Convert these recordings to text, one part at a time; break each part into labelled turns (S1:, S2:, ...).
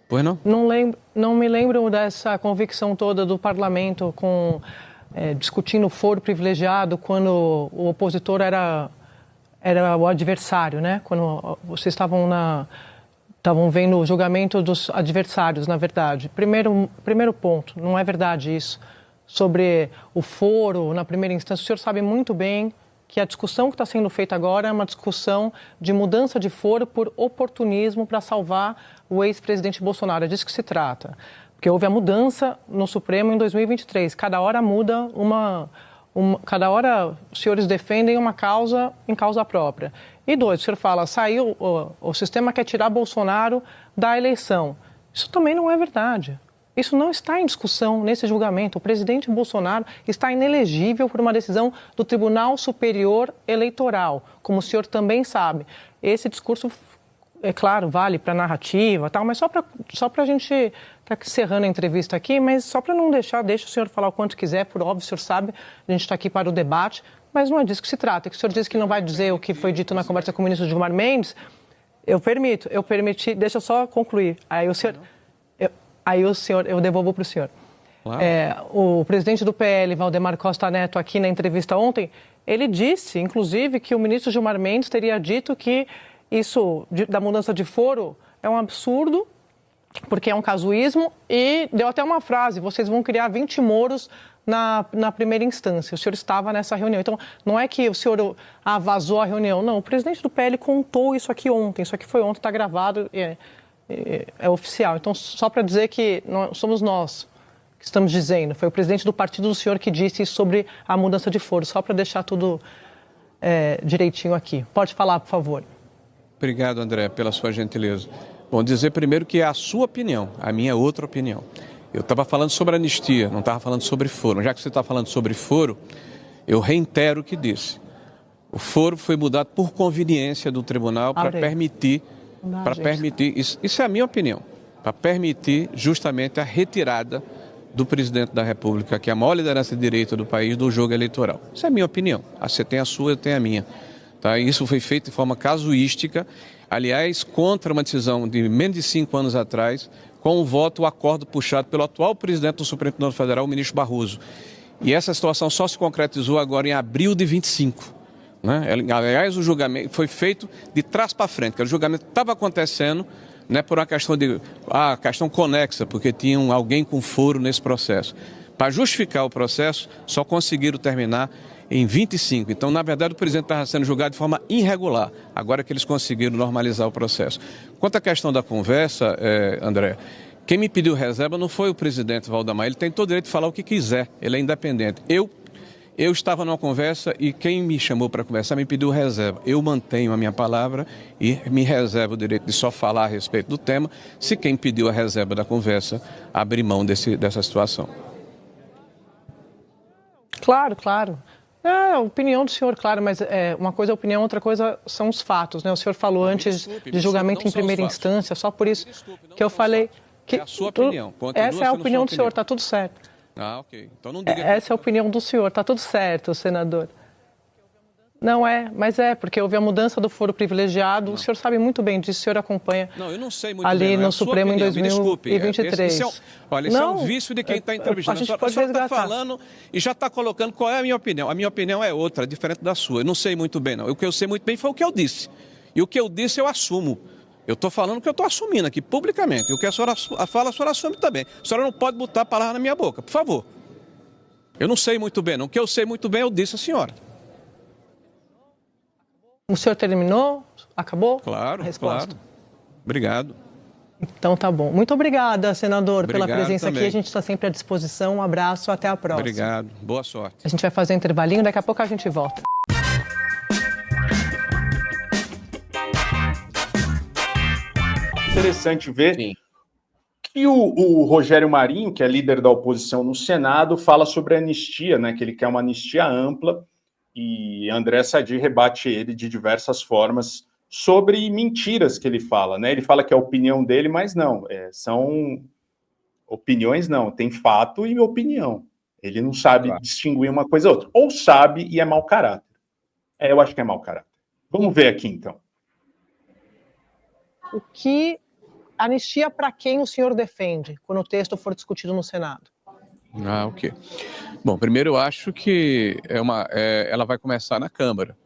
S1: Pois não?
S2: Não me lembro dessa convicção toda do parlamento discutindo foro privilegiado quando o opositor era o adversário, né? Quando vocês estavam vendo o julgamento dos adversários, na verdade. Primeiro ponto, não é verdade isso. Sobre o foro na primeira instância, o senhor sabe muito bem que a discussão que está sendo feita agora é uma discussão de mudança de foro por oportunismo para salvar o ex-presidente Bolsonaro. É disso que se trata. Porque houve a mudança no Supremo em 2023. Cada hora muda cada hora os senhores defendem uma causa em causa própria. E dois, o senhor fala, o sistema quer tirar Bolsonaro da eleição. Isso também não é verdade. Isso não está em discussão nesse julgamento. O presidente Bolsonaro está inelegível por uma decisão do Tribunal Superior Eleitoral, como o senhor também sabe. Esse discurso, é claro, vale para a narrativa, tal, mas só para a gente estar encerrando a entrevista aqui, mas só para não deixa o senhor falar o quanto quiser, por óbvio, o senhor sabe, a gente está aqui para o debate, mas não é disso que se trata. É que o senhor disse que não vai dizer o que foi dito na conversa com o ministro Gilmar Mendes. Eu permiti, deixa eu só concluir. Eu devolvo para o senhor.
S1: Claro.
S2: O presidente do PL, Valdemar Costa Neto, aqui na entrevista ontem, ele disse, inclusive, que o ministro Gilmar Mendes teria dito que isso da mudança de foro é um absurdo, porque é um casuísmo, e deu até uma frase, vocês vão criar 20 moros na primeira instância. O senhor estava nessa reunião. Então, não é que o senhor vazou a reunião. Não, o presidente do PL contou isso aqui ontem. Isso aqui foi ontem, está gravado, é oficial. Então, só para dizer que somos nós que estamos dizendo. Foi o presidente do partido do senhor que disse isso sobre a mudança de foro. Só para deixar tudo direitinho aqui. Pode falar, por favor.
S1: Obrigado, André, pela sua gentileza. Bom, dizer primeiro que é a sua opinião, a minha é outra opinião. Eu estava falando sobre anistia, não estava falando sobre foro. Já que você está falando sobre foro, eu reitero o que disse. O foro foi mudado por conveniência do tribunal para permitir, isso é a minha opinião, para permitir justamente a retirada do presidente da República, que é a maior liderança de direito do país, do jogo eleitoral. Isso é a minha opinião. Você tem a sua, eu tenho a minha. Tá? Isso foi feito de forma casuística, aliás, contra uma decisão de menos de 5 anos atrás, com o acordo puxado pelo atual presidente do Supremo Tribunal Federal, o ministro Barroso. E essa situação só se concretizou agora em abril de 25. Né? Aliás, o julgamento foi feito de trás para frente, que o julgamento estava acontecendo, né, por uma questão questão conexa, porque tinha alguém com foro nesse processo. Para justificar o processo, só conseguiram terminar em 25. Então, na verdade, o presidente estava sendo julgado de forma irregular. Agora que eles conseguiram normalizar o processo. Quanto à questão da conversa, André, quem me pediu reserva não foi o presidente Valdemar. Ele tem todo o direito de falar o que quiser. Ele é independente. Eu estava numa conversa e quem me chamou para conversar me pediu reserva. Eu mantenho a minha palavra e me reservo o direito de só falar a respeito do tema, se quem pediu a reserva da conversa abrir mão dessa situação.
S2: Claro. É a opinião do senhor, claro, mas uma coisa é a opinião, outra coisa são os fatos, né? O senhor falou antes de julgamento em primeira instância, só por isso que eu falei que...
S1: É a sua opinião.
S2: Essa é a opinião do senhor, está tudo certo.
S1: Ok. Então não diga
S2: essa é a opinião do senhor, está tudo certo, senador. Não mas porque houve a mudança do foro privilegiado, o senhor sabe muito bem disso, o senhor acompanha
S1: eu não sei muito
S2: ali
S1: bem,
S2: no Supremo em 2023.
S1: Esse é um vício de quem está entrevistando.
S2: A gente pode resgatar.
S1: Está falando e já está colocando qual é a minha opinião. A minha opinião é outra, diferente da sua. Eu não sei muito bem, não. O que eu sei muito bem foi o que eu disse. E o que eu disse eu assumo. Eu estou falando o que eu estou assumindo aqui, publicamente. E o que a senhora fala, a senhora assume também. A senhora não pode botar a palavra na minha boca, por favor. Eu não sei muito bem, não. O que eu sei muito bem eu disse à senhora.
S2: O senhor terminou? Acabou?
S1: Claro,
S2: a resposta?
S1: Claro. Obrigado.
S2: Então tá bom. Muito obrigada, senador,
S1: Obrigado
S2: pela presença
S1: também.
S2: aqui. A gente está sempre à disposição. Um abraço, até a próxima.
S1: Obrigado. Boa sorte.
S2: A gente vai fazer um intervalinho, daqui a pouco a gente volta.
S3: Interessante ver que o Rogério Marinho, que é líder da oposição no Senado, fala sobre a anistia, né, que ele quer uma anistia ampla, e André Sadi rebate ele de diversas formas sobre mentiras que ele fala, né? Ele fala que é a opinião dele, mas não, são opiniões não, tem fato e opinião. Ele não sabe distinguir uma coisa ou outra. Ou sabe e é mau caráter. Eu acho que é mau caráter. Vamos ver aqui, então.
S2: O que anistia para quem o senhor defende, quando o texto for discutido no Senado?
S1: Ok. Bom, primeiro eu acho que ela vai começar na Câmara.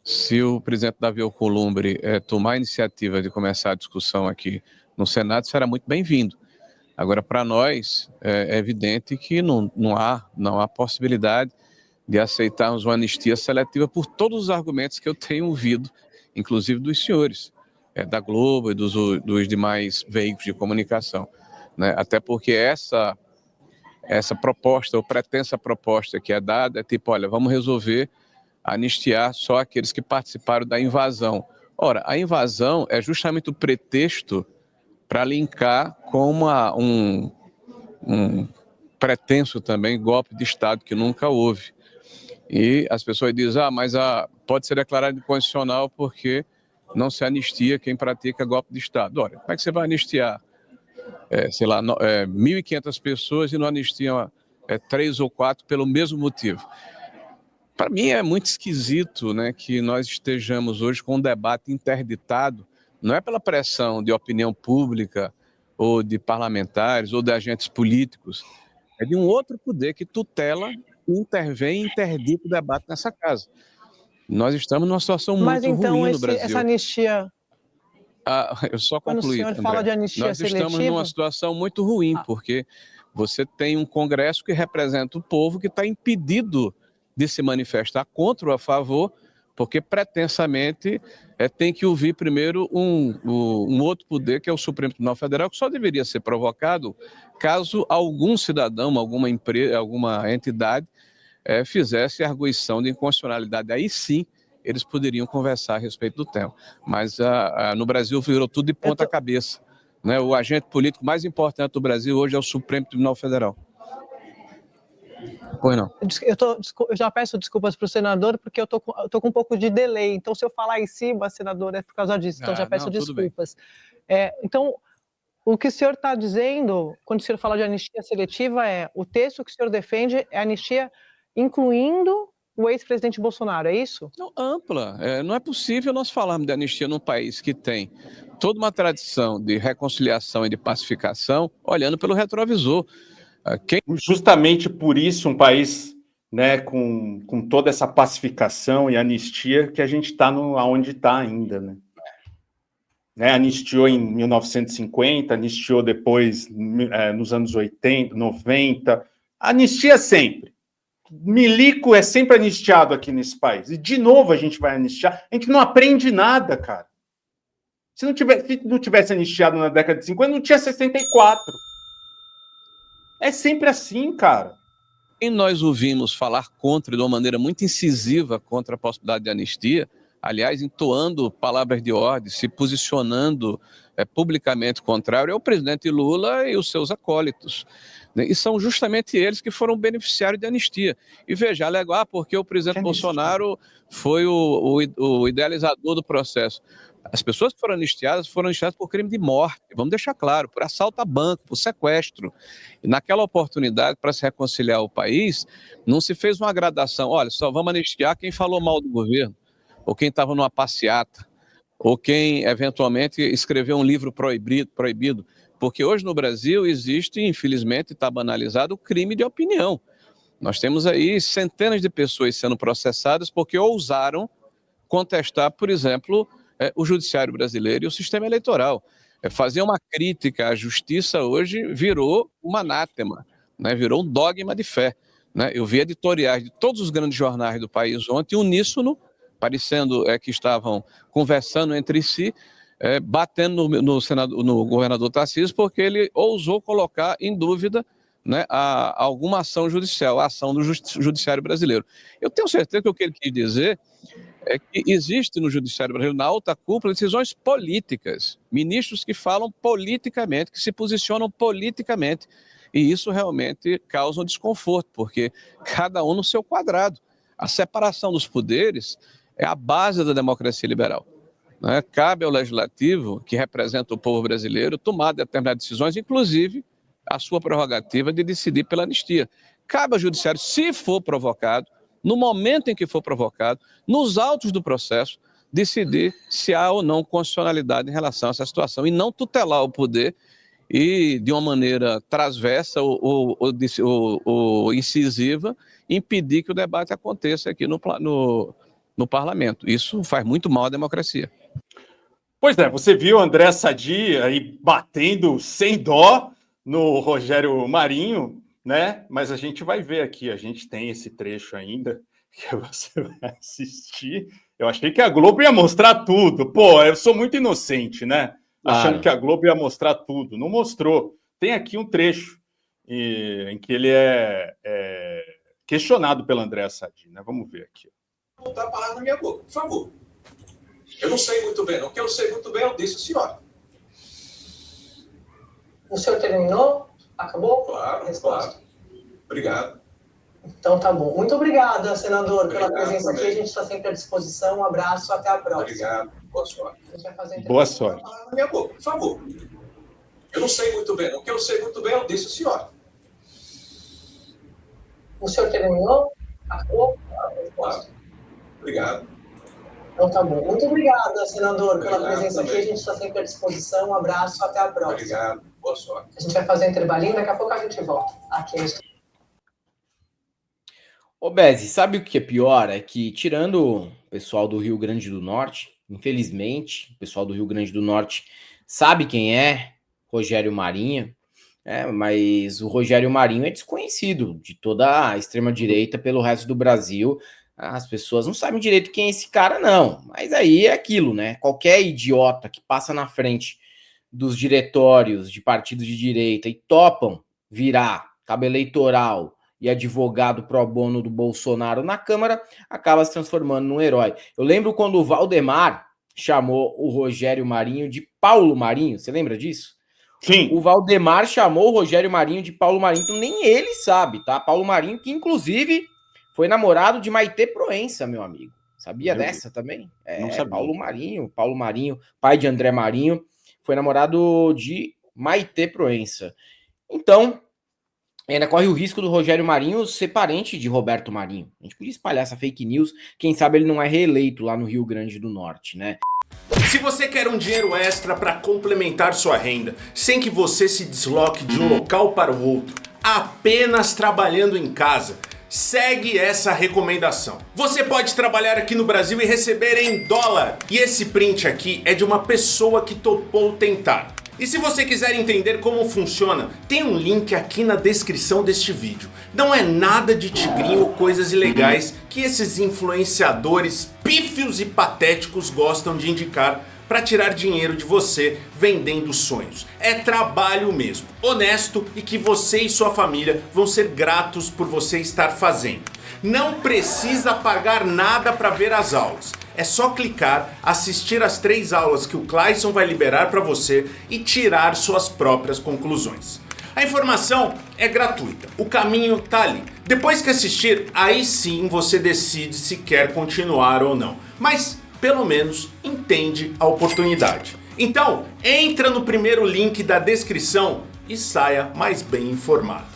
S1: Se o presidente Davi Alcolumbre tomar a iniciativa de começar a discussão aqui no Senado, será muito bem-vindo. Agora, para nós, é evidente que não há possibilidade de aceitarmos uma anistia seletiva por todos os argumentos que eu tenho ouvido, inclusive dos senhores, da Globo e dos demais veículos de comunicação, né? Até porque essa proposta, ou pretensa proposta que é dada, é tipo, olha, vamos resolver anistiar só aqueles que participaram da invasão. Ora, a invasão é justamente o pretexto para linkar com um pretenso também golpe de Estado que nunca houve. E as pessoas dizem, mas pode ser declarado inconstitucional porque não se anistia quem pratica golpe de Estado. Olha, como é que você vai anistiar, 1.500 pessoas e não anistia 3 ou 4 pelo mesmo motivo? Para mim é muito esquisito, né, que nós estejamos hoje com um debate interditado, não é pela pressão de opinião pública ou de parlamentares ou de agentes políticos, é de um outro poder que tutela, intervém e interdita o debate nessa casa. Nós estamos numa situação muito ruim no Brasil.
S2: Essa anistia...
S1: eu só
S2: Quando
S1: concluí,
S2: o senhor
S1: André.
S2: fala de anistia
S1: Nós estamos
S2: seletiva...
S1: numa situação muito ruim, porque você tem um Congresso que representa o povo que está impedido de se manifestar contra ou a favor, porque pretensamente tem que ouvir primeiro um outro poder, que é o Supremo Tribunal Federal, que só deveria ser provocado caso algum cidadão, alguma empresa, alguma entidade fizesse arguição de inconstitucionalidade. Aí sim eles poderiam conversar a respeito do tema. Mas no Brasil virou tudo de ponta cabeça, né? O agente político mais importante do Brasil hoje é o Supremo Tribunal Federal. Pois não.
S2: Eu já peço desculpas para o senador, porque eu tô com um pouco de delay. Então, se eu falar em cima, senador, é por causa disso. Então, já peço desculpas. Então, o que o senhor está dizendo, quando o senhor fala de anistia seletiva, o texto que o senhor defende é anistia incluindo o ex-presidente Bolsonaro, é isso?
S1: Não, ampla. Não é possível nós falarmos de anistia num país que tem toda uma tradição de reconciliação e de pacificação, olhando pelo retrovisor.
S3: Justamente por isso, um país, né, com toda essa pacificação e anistia, que a gente está onde está ainda, né? Anistiou em 1950, anistiou depois nos anos 80, 90, anistia sempre. Milico é sempre anistiado aqui nesse país. E de novo a gente vai anistiar. A gente não aprende nada, cara. Se não tivesse anistiado na década de 50, não tinha 64. É sempre assim, cara.
S1: E nós ouvimos falar contra, de uma maneira muito incisiva, contra a possibilidade de anistia, aliás, entoando palavras de ordem, se posicionando publicamente contrário, é o presidente Lula e os seus acólitos. E são justamente eles que foram beneficiários de anistia. E veja, alegam, porque o presidente Bolsonaro foi o idealizador do processo. As pessoas que foram anistiadas por crime de morte, vamos deixar claro, por assalto a banco, por sequestro. E naquela oportunidade, para se reconciliar o país, não se fez uma gradação. Olha, só vamos anistiar quem falou mal do governo, ou quem estava numa passeata, ou quem eventualmente escreveu um livro proibido. Porque hoje no Brasil existe, infelizmente, está banalizado, o crime de opinião. Nós temos aí centenas de pessoas sendo processadas porque ousaram contestar, por exemplo, o judiciário brasileiro e o sistema eleitoral. Fazer uma crítica à justiça hoje virou uma anátema, né? Virou um dogma de fé, né? Eu vi editoriais de todos os grandes jornais do país ontem, uníssono, parecendo que estavam conversando entre si, batendo no governador Tarcísio, porque ele ousou colocar em dúvida, né, alguma ação judicial, a ação do judiciário brasileiro. Eu tenho certeza que o que ele quis dizer é que existe no judiciário brasileiro, na alta cúpula, decisões políticas, ministros que falam politicamente, que se posicionam politicamente, e isso realmente causa um desconforto, porque cada um no seu quadrado. A separação dos poderes é a base da democracia liberal, né? Cabe ao legislativo, que representa o povo brasileiro, tomar determinadas decisões, inclusive a sua prerrogativa de decidir pela anistia. Cabe ao judiciário, se for provocado, no momento em que for provocado, nos autos do processo, decidir se há ou não constitucionalidade em relação a essa situação e não tutelar o poder e, de uma maneira transversa ou incisiva, impedir que o debate aconteça aqui no parlamento. Isso faz muito mal à democracia.
S3: Pois é, você viu André Sadi aí batendo sem dó no Rogério Marinho, né? Mas a gente vai ver aqui, a gente tem esse trecho ainda que você vai assistir. Eu achei que a Globo ia mostrar tudo. Pô, eu sou muito inocente, né? Achando que a Globo ia mostrar tudo. Não mostrou. Tem aqui um trecho em que ele é questionado pelo André Sadi, né? Vamos ver aqui.
S4: Vou botar a palavra na minha boca, por favor. Eu não sei muito bem, não. O que eu sei muito bem, eu disse a senhora.
S2: O senhor terminou? Acabou?
S4: Claro, claro. Obrigado.
S2: Então tá bom. Muito obrigada, senador, pela presença
S4: também.
S2: aqui. A gente está sempre à disposição. Um abraço, até a próxima.
S4: Obrigado. Boa sorte.
S2: A gente vai fazer
S3: Boa sorte.
S4: Vou botar a palavra na minha boca, por favor. Eu não sei muito bem, não. O que eu sei muito bem, eu disse a senhora.
S2: O senhor terminou? Acabou?
S4: Claro. Obrigado.
S2: Então tá bom. Muito obrigada, senador, pela
S4: Obrigado
S2: presença aqui.
S4: também.
S2: A gente está sempre à disposição. Um abraço, até a próxima.
S4: Obrigado. Boa sorte.
S2: A gente vai fazer um intervalinho, daqui a pouco a gente volta. Aqui no estúdio.
S5: Ô Bezi, sabe o que é pior? É que, tirando o pessoal do Rio Grande do Norte, infelizmente, o pessoal do Rio Grande do Norte sabe quem é Rogério Marinho, mas o Rogério Marinho é desconhecido de toda a extrema-direita pelo resto do Brasil. As pessoas não sabem direito quem é esse cara, não. Mas aí é aquilo, né? Qualquer idiota que passa na frente dos diretórios de partidos de direita e topam virar cabo eleitoral e advogado pro bono do Bolsonaro na Câmara, acaba se transformando num herói. Eu lembro quando o Valdemar chamou o Rogério Marinho de Paulo Marinho, você lembra disso?
S3: Sim.
S5: O Valdemar chamou o Rogério Marinho de Paulo Marinho, então nem ele sabe, tá? Paulo Marinho, que inclusive foi namorado de Maitê Proença, meu amigo. Sabia dessa também?
S3: Não sabia.
S5: Paulo Marinho, pai de André Marinho, foi namorado de Maitê Proença. Então, ainda corre o risco do Rogério Marinho ser parente de Roberto Marinho. A gente podia espalhar essa fake news, quem sabe ele não é reeleito lá no Rio Grande do Norte, né?
S6: Se você quer um dinheiro extra para complementar sua renda, sem que você se desloque de um local para o outro, apenas trabalhando em casa, segue essa recomendação. Você pode trabalhar aqui no Brasil e receber em dólar. E esse print aqui é de uma pessoa que topou tentar. E se você quiser entender como funciona, tem um link aqui na descrição deste vídeo. Não é nada de tigrinho ou coisas ilegais que esses influenciadores pífios e patéticos gostam de indicar para tirar dinheiro de você vendendo sonhos. É trabalho mesmo, honesto e que você e sua família vão ser gratos por você estar fazendo. Não precisa pagar nada para ver as aulas. É só clicar, assistir as 3 aulas que o Clayson vai liberar para você e tirar suas próprias conclusões. A informação é gratuita, o caminho tá ali. Depois que assistir, aí sim você decide se quer continuar ou não. Mas pelo menos entende a oportunidade. Então, entra no primeiro link da descrição e saia mais bem informado.